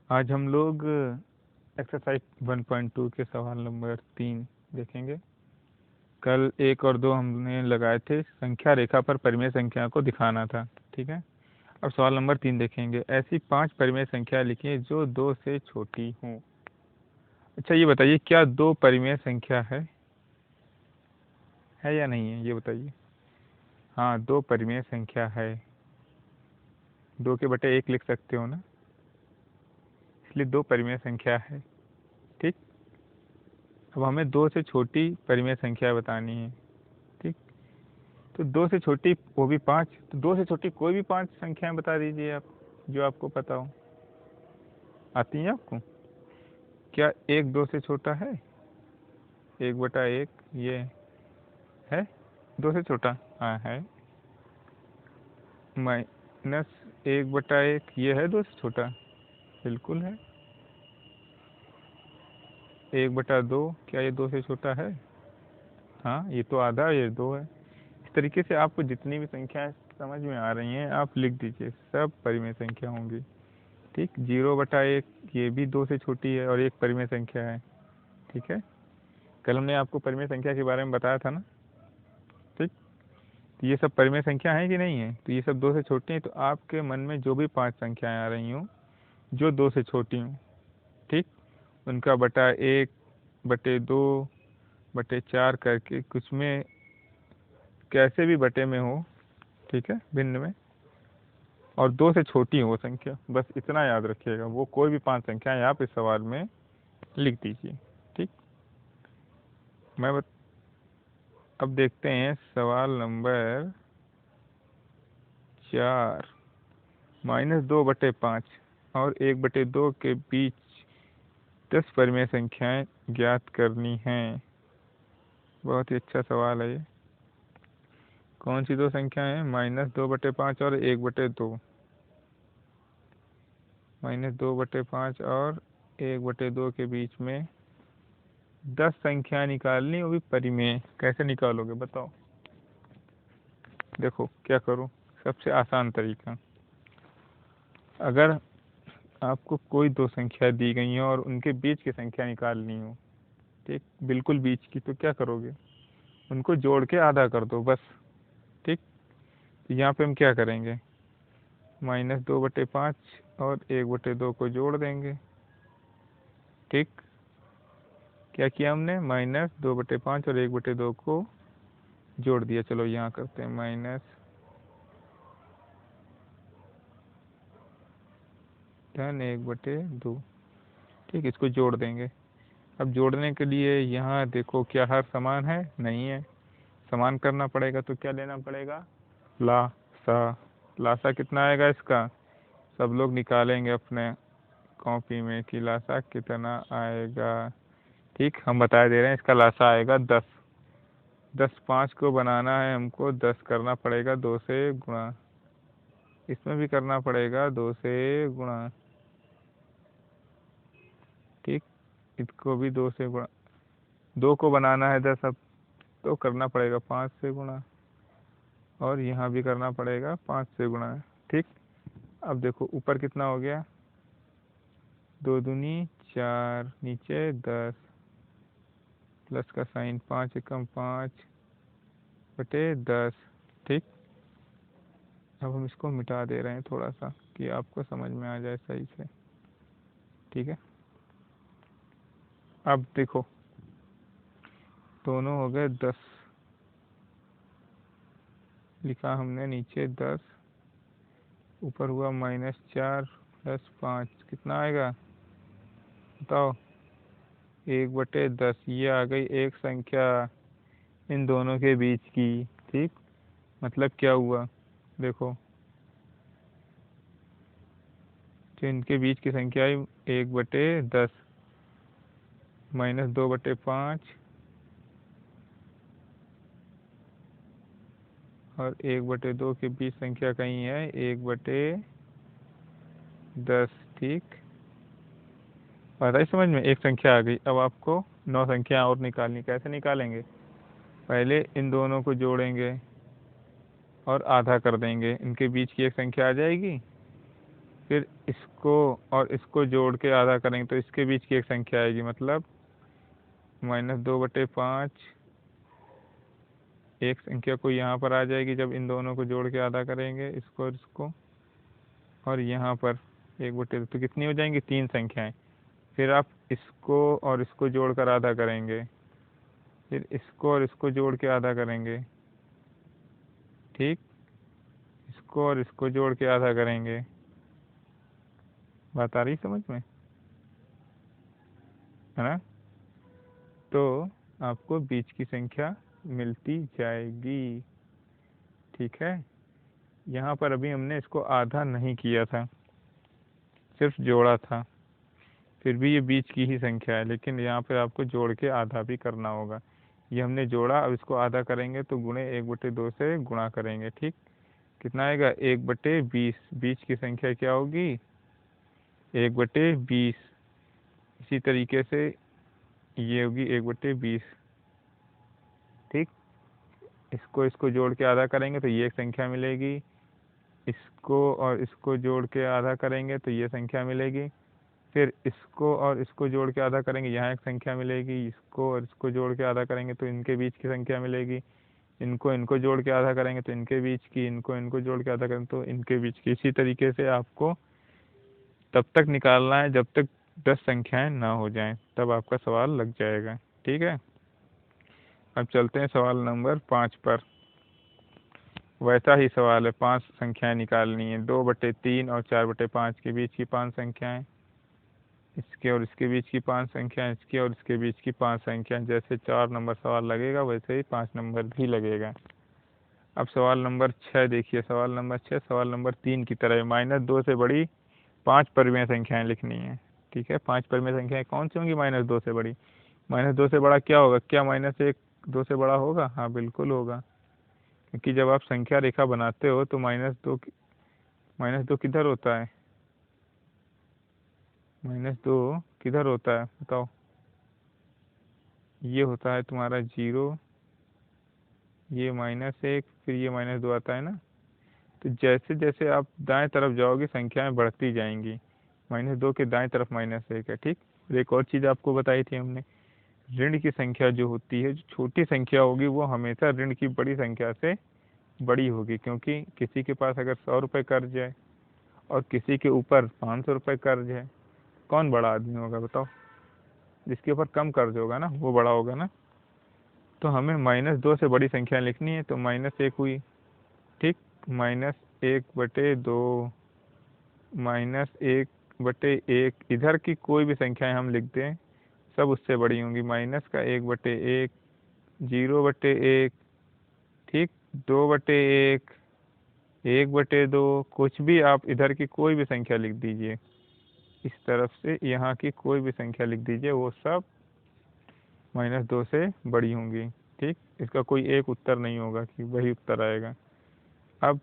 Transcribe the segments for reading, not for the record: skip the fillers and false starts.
आज हम लोग एक्सरसाइज 1.2 के सवाल नंबर 3 देखेंगे। कल 1 और 2 हमने लगाए थे, संख्या रेखा पर परिमेय संख्या को दिखाना था। ठीक है, अब सवाल नंबर 3 देखेंगे। ऐसी 5 परिमेय संख्या लिखिए जो 2 से छोटी हों। अच्छा, ये बताइए क्या 2 परिमेय संख्या है या नहीं है, ये बताइए। हाँ, 2 परिमेय संख्या है। 2 के बटे 1 लिख सकते हो ना, इसलिए 2 परिमेय संख्या है। ठीक, अब हमें 2 से छोटी परिमेय संख्या बतानी है। ठीक, तो 2 से छोटी वो भी 5, तो 2 से छोटी कोई भी 5 संख्याएं बता दीजिए आप, जो आपको पता हो। आती हैं आपको? क्या 1 2 से छोटा है? 1/1 ये है 2 से छोटा? हाँ है। -1/1 ये है 2 से छोटा? बिल्कुल है। 1/2 क्या ये 2 से छोटा है? हाँ, ये तो आधा, ये 2 है। इस तरीके से आपको जितनी भी संख्याएं समझ में आ रही हैं आप लिख दीजिए, सब परिमेय संख्या होंगी। ठीक, 0/1 ये भी 2 से छोटी है और एक परिमेय संख्या है। ठीक है, कल हमने आपको परिमेय संख्या के बारे में बताया था ना। ठीक, तो ये सब परिमेय संख्या है कि नहीं है? तो ये सब 2 से छोटी हैं, तो आपके मन में जो भी 5 संख्याएं आ रही हों जो 2 से छोटी हों, ठीक, उनका बटा 1 बटे 2 बटे 4 करके कुछ में कैसे भी बटे में हो, ठीक है, भिन्न में, और 2 से छोटी हो वो संख्या, बस इतना याद रखिएगा। वो कोई भी 5 संख्याएं आप इस सवाल में लिख दीजिए। ठीक, अब देखते हैं सवाल नंबर 4। -2/5 और 1/2 के बीच 10 परिमेय संख्याएं ज्ञात करनी हैं। बहुत ही अच्छा सवाल है ये। कौन सी 2 संख्याएं हैं? -2/5 और 1/2। -2/5 और 1/2 के बीच में 10 संख्या निकालनी, वो भी परिमेय। कैसे निकालोगे बताओ? देखो क्या करो, सबसे आसान तरीका, अगर आपको कोई 2 संख्या दी गई हो और उनके बीच की संख्या निकालनी हो, ठीक, बिल्कुल बीच की, तो क्या करोगे? उनको जोड़ के आधा कर दो बस। ठीक, तो यहाँ पे हम क्या करेंगे? -2/5 और 1/2 को जोड़ देंगे। ठीक, क्या किया हमने? -2/5 और 1/2 को जोड़ दिया। चलो यहाँ करते हैं -1/2। ठीक, इसको जोड़ देंगे। अब जोड़ने के लिए यहाँ देखो, क्या हर समान है? नहीं है, समान करना पड़ेगा। तो क्या लेना पड़ेगा? लासा। लासा कितना आएगा इसका? सब लोग निकालेंगे अपने कॉपी में कि लासा कितना आएगा। ठीक, हम बता दे रहे हैं, इसका लासा आएगा 10। 10 5 को बनाना है हमको, 10 करना पड़ेगा 2 से गुणा, इसमें भी करना पड़ेगा 2 से गुणा। ठीक, इसको भी 2 से गुणा, 2 को बनाना है 10 अब, तो करना पड़ेगा 5 से गुणा, और यहाँ भी करना पड़ेगा 5 से गुणा। ठीक, अब देखो ऊपर कितना हो गया? 2 दूनी 4, नीचे 10, प्लस का साइन, 5 एकम 5/10। ठीक, अब हम इसको मिटा दे रहे हैं थोड़ा सा कि आपको समझ में आ जाए सही से। ठीक है, अब देखो दोनों हो गए 10, लिखा हमने नीचे 10, ऊपर हुआ -4 + 5, कितना आएगा बताओ? 1/10। ये आ गई एक संख्या इन दोनों के बीच की। ठीक, मतलब क्या हुआ? देखो, जो इनके बीच की संख्या है 1/10, -2/5 और 1/2 के बीच संख्या कहीं है 1/10। ठीक, आता है समझ में? एक संख्या आ गई। अब आपको 9 संख्या और निकालनी। कैसे निकालेंगे? पहले इन दोनों को जोड़ेंगे और आधा कर देंगे, इनके बीच की एक संख्या आ जाएगी, फिर इसको और इसको जोड़ के आधा करेंगे तो इसके बीच की एक संख्या आएगी, मतलब -2/5। एक संख्या को यहाँ पर आ जाएगी जब इन दोनों को जोड़ के आधा करेंगे, इसको और इसको, और यहाँ पर 1/2, तो कितनी हो जाएंगी 3 संख्याएं। फिर आप इसको और इसको जोड़कर आधा करेंगे, फिर इसको और इसको जोड़ के आधा करेंगे, ठीक, इसको और इसको जोड़ के आधा करेंगे। बात आ रही समझ में, है ना? तो आपको बीच की संख्या मिलती जाएगी, ठीक है। यहाँ पर अभी हमने इसको आधा नहीं किया था, सिर्फ जोड़ा था, फिर भी ये बीच की ही संख्या है, लेकिन यहाँ पर आपको जोड़ के आधा भी करना होगा। ये हमने जोड़ा, अब इसको आधा करेंगे तो गुणे 1/2 से गुणा करेंगे, ठीक। कितना आएगा 1/20। बीच की संख्या क्या होगी 1/20। इसी तरीके से ये होगी 1/20, ठीक। इसको जोड़ के आधा करेंगे तो ये एक संख्या मिलेगी, इसको और इसको जोड़ के आधा करेंगे तो ये संख्या मिलेगी, फिर इसको और इसको जोड़ के आधा करेंगे, यहाँ एक संख्या मिलेगी, इसको और इसको जोड़ के आधा करेंगे तो इनके बीच की संख्या मिलेगी, इनको जोड़ के आधा करेंगे तो इनके बीच की, इनको जोड़ के आधा करेंगे तो इनके बीच की। इसी तरीके से आपको तब तक निकालना है जब तक 10 संख्याएं ना हो जाएं, तब आपका सवाल लग जाएगा, ठीक है। अब चलते हैं सवाल नंबर 5 पर। वैसा ही सवाल है, 5 संख्याएं निकालनी है, 2/3 और 4/5 के बीच की 5 संख्याएं, इसके और इसके बीच की 5 संख्याएं, इसके और इसके बीच की 5 संख्याएं। जैसे 4 नंबर सवाल लगेगा वैसे ही 5 नंबर भी लगेगा। अब सवाल नंबर 6 देखिए, सवाल नंबर 6 सवाल नंबर 3 की तरह, -2 से बड़ी 5 परिमेय संख्याएं लिखनी है, ठीक है। 5 परिमेय संख्याएं कौन सी होंगी -2 से बड़ी? -2 से बड़ा क्या होगा? क्या -1 2 से बड़ा होगा? हाँ बिल्कुल होगा, क्योंकि जब आप संख्या रेखा बनाते हो तो -2 किधर होता है? -2 किधर होता है बताओ? ये होता है तुम्हारा 0, ये -1, फिर ये -2 आता है ना। तो जैसे जैसे आप दाएं तरफ जाओगे संख्याएं बढ़ती जाएंगी। -2 के दाएं तरफ -1 है, ठीक। और एक और चीज़ आपको बताई थी हमने, ऋण की संख्या जो होती है, जो छोटी संख्या होगी वो हमेशा ऋण की बड़ी संख्या से बड़ी होगी, क्योंकि किसी के पास अगर 100 रुपये कर्ज है और किसी के ऊपर 500 रुपये कर्ज है, कौन बड़ा आदमी होगा बताओ? जिसके ऊपर कम कर्ज होगा ना, वो बड़ा होगा ना। तो हमें -2 से बड़ी संख्या लिखनी है, तो -1 हुई, ठीक। -1/2, -1/1, इधर की कोई भी संख्याएं हम लिख दें सब उससे बड़ी होंगी। -1/1, 0/1, ठीक, 2/1, 1/2, कुछ भी आप इधर की कोई भी संख्या लिख दीजिए, इस तरफ से यहाँ की कोई भी संख्या लिख दीजिए, वो सब -2 से बड़ी होंगी, ठीक। इसका कोई एक उत्तर नहीं होगा कि वही उत्तर आएगा। अब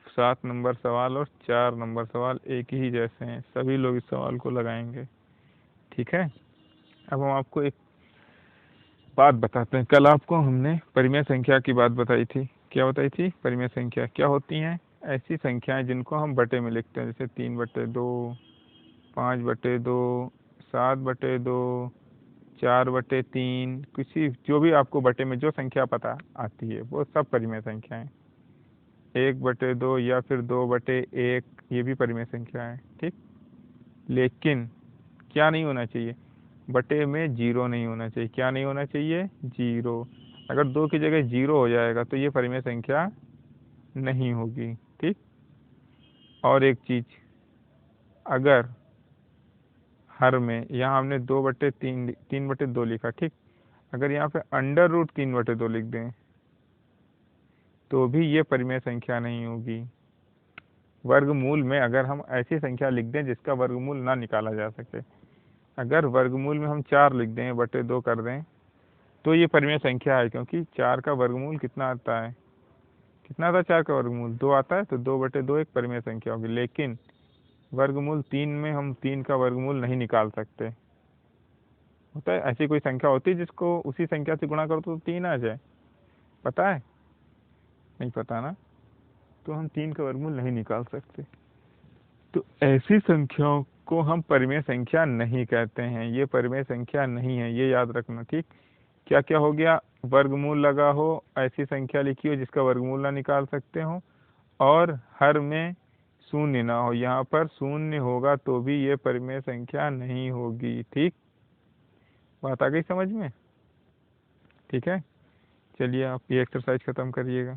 7 नंबर सवाल और 4 नंबर सवाल एक ही जैसे हैं, सभी लोग इस सवाल को लगाएंगे, ठीक है। अब हम आपको एक बात बताते हैं, कल आपको हमने परिमेय संख्या की बात बताई थी। क्या बताई थी? परिमेय संख्या क्या होती हैं? ऐसी संख्याएं जिनको हम बटे में लिखते हैं, जैसे 3/2, 5/2, 7/2, 4/3, किसी जो भी आपको बटे में जो संख्या पता आती है वो सब परिमेय संख्याएं। 1/2 या फिर 2/1, ये भी परिमेय संख्या है, ठीक। लेकिन क्या नहीं होना चाहिए? बटे में 0 नहीं होना चाहिए। क्या नहीं होना चाहिए? 0। अगर 2 की जगह 0 हो जाएगा तो ये परिमेय संख्या नहीं होगी, ठीक। और एक चीज, अगर हर में, यहाँ हमने 2/3 3/2 लिखा, ठीक। अगर यहाँ पे √3/2 लिख दें तो भी ये परिमेय संख्या नहीं होगी। वर्गमूल में अगर हम ऐसी संख्या लिख दें जिसका वर्गमूल ना निकाला जा सके, अगर वर्गमूल में हम 4 लिख दें, /2 कर दें, तो ये परिमेय संख्या है, क्योंकि 4 का वर्गमूल कितना आता है? कितना आता है 4 का वर्गमूल? 2 आता है, तो 2/2 एक परिमेय संख्या होगी। लेकिन वर्गमूल 3 में हम 3 का वर्गमूल नहीं निकाल सकते। होता है ऐसी कोई संख्या होती है जिसको उसी संख्या से गुणा करो तो 3 आ जाए? पता है? नहीं पता ना। तो हम 3 का वर्गमूल नहीं निकाल सकते। तो ऐसी संख्याओं को हम परिमेय संख्या नहीं कहते हैं, ये परिमेय संख्या नहीं है, ये याद रखना। ठीक, क्या क्या हो गया, वर्गमूल लगा हो, ऐसी संख्या लिखी हो जिसका वर्गमूल ना निकाल सकते हो, और हर में शून्य ना हो। यहाँ पर शून्य होगा तो भी ये परिमेय संख्या नहीं होगी। ठीक, बात आ गई समझ में? ठीक है, चलिए आप ये एक्सरसाइज खत्म करिएगा।